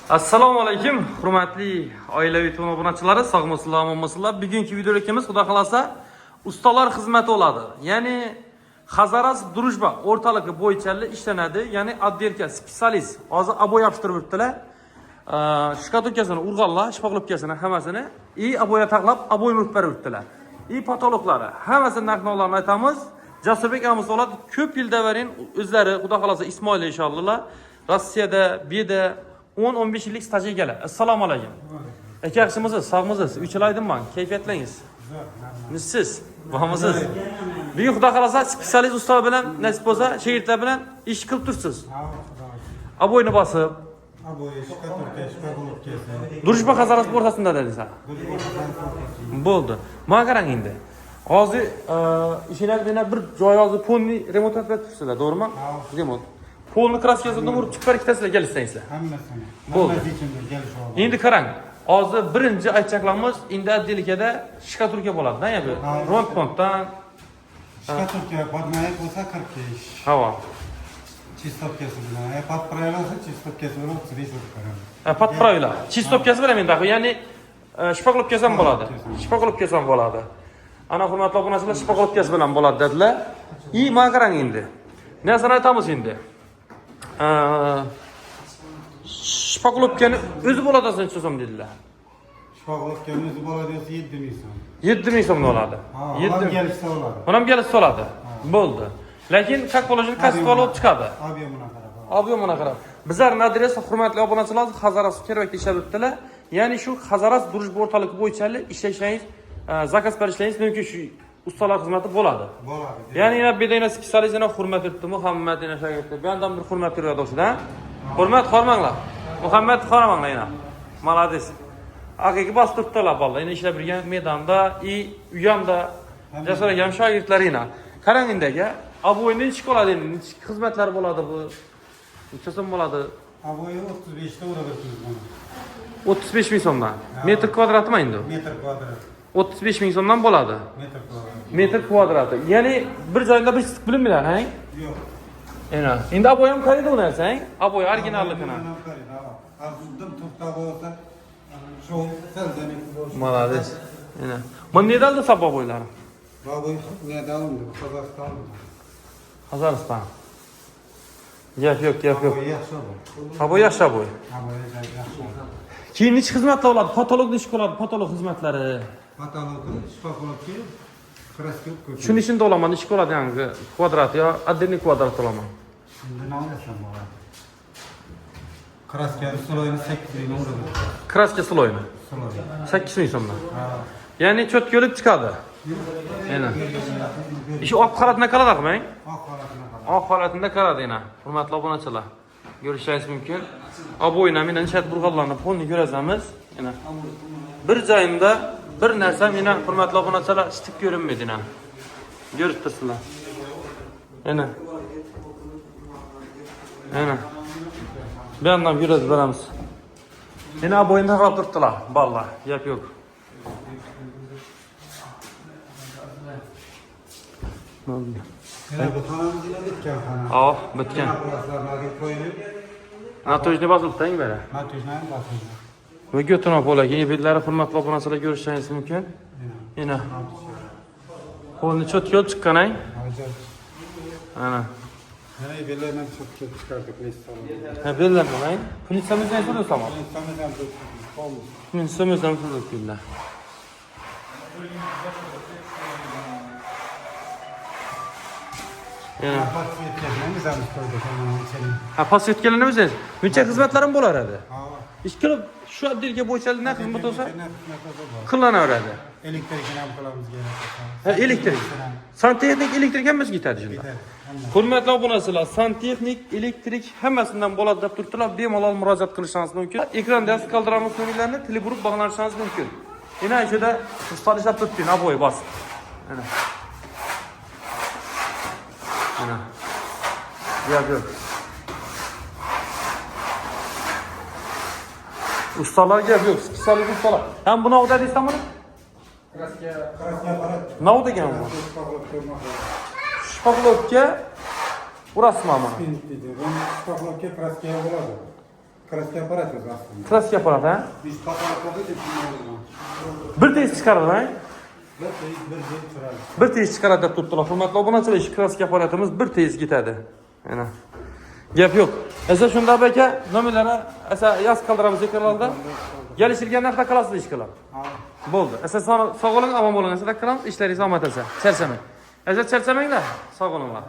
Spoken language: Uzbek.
Assalomu alaykum, hurmatli oilaviy to'y obunachilari, sog'misizlar, omonmisizlar. Bugungi videolikimiz xudo xolasa ustalar xizmati bo'ladi. Ya'ni Xazaras Drujba o'rtaligi bo'yicha ishlanadi. Ya'ni adderka specialist. Hozir aboy yopishtirib o'tdilar. Shkatulkasini urganlar, shpoqlobkasini hammasini aboya taqlab, aboy murib berib o'tdilar. Patologlari hammasini narxlarni aytamiz. Jasurbek amiz oladi. Ko'p yilda verin o'zlari xudo xolasa Ismoil inshaalloh Rossiyada beda 10-15 yillik staj egalar. Assalomu alaykum. Aka yaxshimisiz? Sog'misiz? 3 yil oydinman. Kayfiyatlaringiz? Nisiz? Bormisiz? Bugun xudo xolasa specialist usta bilan nasib bo'lsa, shagirtlar bilan ish qilib tursiz. Aboyni bosib, aboy, shkatulka, Drujba Xazaras o'rtasida dedingizlar. Bo'ldi. Menga qarang endi. Hozir ishingizda bir joy hozir polni remont qilib tursizlar, to'g'rimi? Remont. Polni kraskasini urib chiqib ikkitasizlar kelisizlar. Hammasini. Bo'ldi. Hammasi Endi qarang. Hozir birinchi aytchaqlarimiz endi addelikada shkatulka bo'ladi-da, ya'ni rond-pontdan shkatulka podmayib bo'lsa 45. havo. Chistopkasi bilan, podpravlasa chistopkasi bilan 35 o'tib Podpravla. Chistopkasi bilan menda, ya'ni shpoqlobkasi ham bo'ladi. Shpoqlobkasi ham bo'ladi. Ana hurmatli obunachilar, shpoqlobkasi bilan bo'ladi dedilar. Menga qarang endi. Narsani aytamiz endi. Shpoqlobkani o'zi bo'ladi aslida so'm dedilar. Shpoqlobkani o'zi bo'ladi 7,000 so'm. 7,000 so'm bo'ladi. 7 kelishsa bo'ladi. Onam kelishsa bo'ladi. Bo'ldi. Lekin как положено kasb olib chiqadi. Ob'yomini qarab. Bizlarning adresi hurmatli obunachilar Xazaras kerakli ishlab o'tdilar. Ya'ni shu Xazaras Drujba o'rtaligi bo'yicha ishlashingiz, zakaz berishingiz mumkin shu ustalar xizmati bo'ladi. Bo'ladi. Ya'ni yana bedayna specialistni hurmat etdi, Muhammad yana shagirdi. Bu yerdan bir hurmat beradi o'shida. Hurmat qormanglar. Muhammad qoramanglar yana. Malades. Haqiqiy bosib turibdilar bolalar. Yana ishlab birgan maydonda, uyamda jasoragan shogirdlarina. Qarang endiga, aboyni ish qoladi endi, xizmatlar bo'ladi bu. Necha bo'ladi? Aboyi 35 ta urib o'tamiz. 35 ming so'mdan. Metr kvadratmi endi? Metr kvadrat. 35 ming so'mdan bo'ladi. Metr kvadrati. Ya'ni bir joyda bir chiqib bilinmaydi, ha? Yo'q. Endi aboy ham qaraydi u narsang. Aboy originalligini. Arzumdan to'xtab bo'lsa, shu salzani bo'sh. Malades. Mana nedalda sap aboylari? Aboy nedalda Qozog'iston. Qozog'iston. Yo'q. Aboy yaxshi aboy. Aboy yaxshi aboy. Aboy yaxshi. Keyin ish xizmatlar bo'ladi, patologni ish qiladi, patolog xizmatlari. Patologni shifokologiya kraska ko'p. Shuning ishida olaman, ish qiladi yangi kvadrat yo отдельный kvadrat olaman. Endi nima desam bo'ladi? Kraska sloyini 8 ming uradi. Kraska sloyini. 8 ming so'mdan. Ya'ni cho'tko'lik chiqadi. Ish oq holatini qarab qo'ymang. Oq holatida qaradi yana. Hurmatli obunachilar. Ko'rishingiz mumkin. Aboyni men chat burg'onlarni polni ko'rasiz. Yana bir joyimda bir narsa meni hurmatli obunachilar chiqib ko'rinmaydi yana. Ko'rib turibsizlar. Yana. Bu yandan yurib beramiz. Yana aboyni taqlab turibdilar, bolalar. Gap yo'q. Yana bu xonamizda bitgan xona. Bitgan. Narsalarga qo'yib, Natojni bosibding bera. natijani bosib. Va götürma bo'lagan ebitlari hurmatli obunachilar ko'rishingiz mumkin. Yana. Qo'lni cho'tkol chiqqan-ay. Ana. Yana ebilarni cho'tkol chiqardik neysa. Bellanmay. Politsiyamizdan so'rab samo. Politsiyamizdan so'rab keldilar. Yana. Pasiyetgalarni o'zingiz. Buncha xizmatlarim bo'lar edi. Ish qilib shu addelga bo'yicha nima xizmat bo'lsa qilinaveradi. Elektrikni ham qilamiz kerak. Elektrik. Santexnik elektrik hammasi ketadi shunda. Hurmatli obunachilar, santexnik, elektrik hammasidan bo'ladi deb turibdilar. Bemalol murojaat qilishingiz mumkin. Ekranda qoldiramiz nomerlarni, teleburib bog'lanishingiz mumkin. Yana ichida ustalar ishlab turibdi, aboy bosib. Ana. Yo'q. Ustalarga yo'q, specialist ustalar. Ham buni o'da deysam buni? Kraska aparat. Nima degan bu? Shpoqlobga urasizmi mana? Shpoqlobga kraska bo'ladi. Kraski aparat yok aslında. Klassik aparat ha? Biz paparakladık için oldu. Bir tez çıkarır ha? Bir şey çıkardı. Bir tez çıkarır deb tuttular. Hurmatli obunachilar, ish klassik aparatimiz bir tez ketadi. Mana. Gap yo'q. Esa shunda aka nomerlari esa yoz qoldiramiz ekranlarda. Kelishilgan narxda qilasiz ishqilib. Bo'ldi. Esa sog' bo'ling, omon bo'ling. Esa qilamiz, ishlaringiz omad bo'lsin. Charchamang. Esa charchamanglar. Sog' bo'linglar.